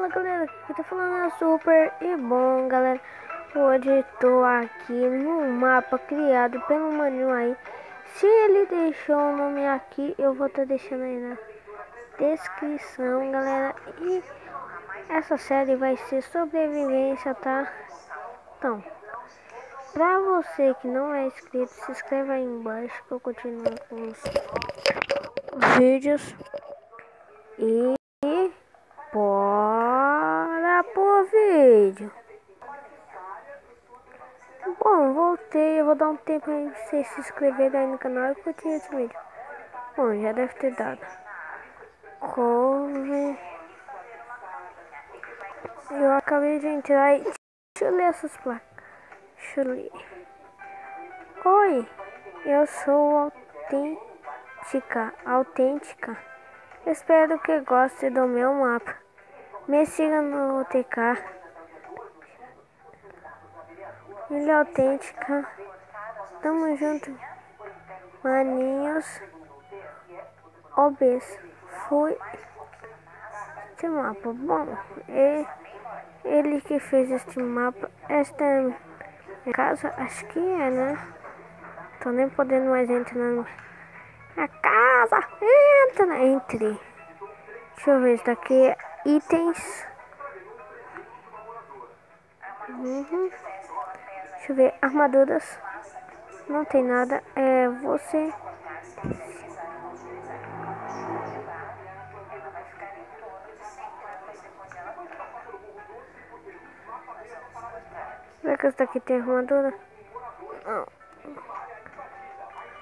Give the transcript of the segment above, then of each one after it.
Fala galera, aqui tá falando é o Super. E bom galera, hoje estou aqui no mapa criado pelo maninho aí. Se ele deixou o nome aqui, eu vou estar deixando aí na descrição, galera. E essa série vai ser sobrevivência, tá? Então, pra você que não é inscrito, se inscreva aí embaixo que eu continuo com os vídeos. E bora pro vídeo. Bom, voltei. Eu vou dar um tempo aí pra vocês se inscreverem aí no canal e curtir esse vídeo. Bom, já deve ter dado. Couve. Eu acabei de entrar e... Deixa eu ler essas placas. Deixa eu ler. Oi, eu sou autêntica. Espero que goste do meu mapa. Me siga no TK. Ilha Autêntica. Tamo junto, maninhos. Obes. Fui. Este mapa. Bom, ele que fez este mapa. Esta é minha casa. Acho que é, né? Tô nem podendo mais entrar na minha casa. Entra. Entre. Deixa eu ver. Isso daqui é itens. Deixa eu ver. Armaduras. Não tem nada. É você. Será que essa daqui tem armadura? Não.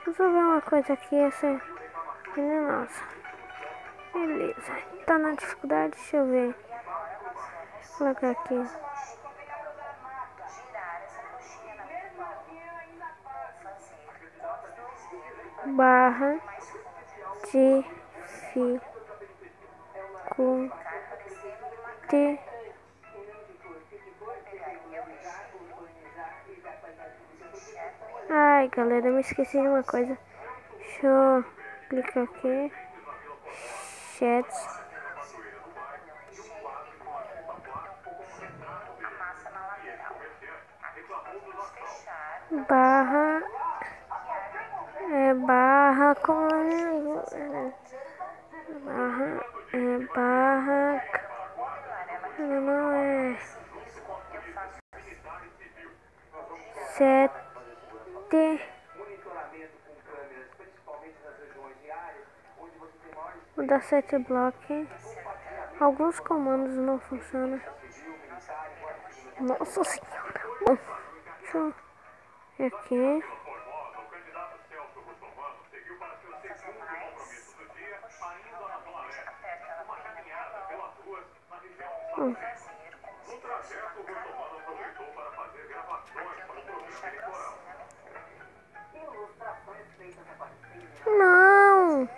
Deixa eu ver uma coisa aqui. Essa é nossa. Beleza. Tá na dificuldade? Deixa eu ver. Vou colocar aqui. Barra dificuldade. Ai, galera, eu me esqueci de uma coisa. Deixa eu clicar aqui. Chats. Barra. Barra com. Barra. Não é. 7. Vou dar 7 blocos. Alguns comandos não funcionam. Nossa senhora. Bom, deixa eu ver aqui. Não.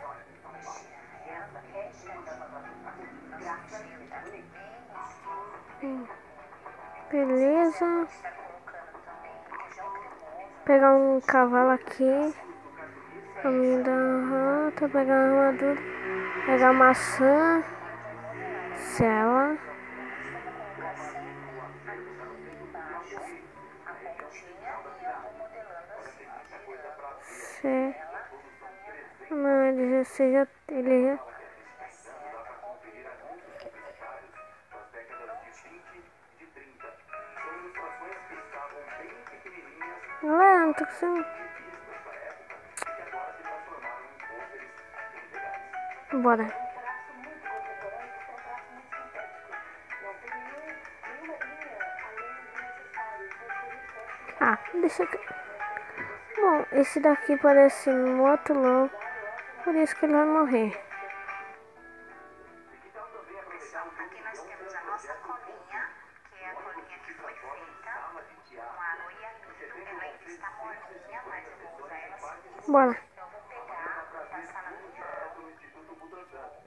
Beleza. Pegar um cavalo aqui. Caminho da rota. Pegar uma armadura. Pegar maçã. Cela. Não, ele já. Galera, não tô conseguindo. Bora. Ah, deixa eu... Bom, esse daqui parece muito louco. Por isso que ele vai morrer. Aqui nós temos a nossa colinha, que é a colinha que foi feita com água e amido. Ela ainda está morninha, mas eu vou usar ela assim. Bora. Eu vou pegar, passar na minha mão,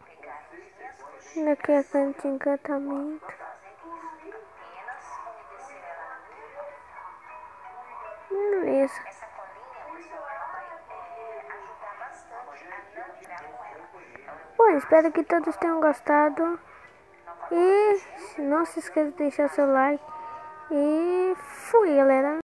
pegar minhas coxinhas. Daqui é canto de encantamento. Apenas umedecer ela Beleza. essa colinha, pessoal, ela vai ajudar bastante a não tirar com ela. Bom, espero que todos tenham gostado. E não se esqueça de deixar seu like. E fui, galera.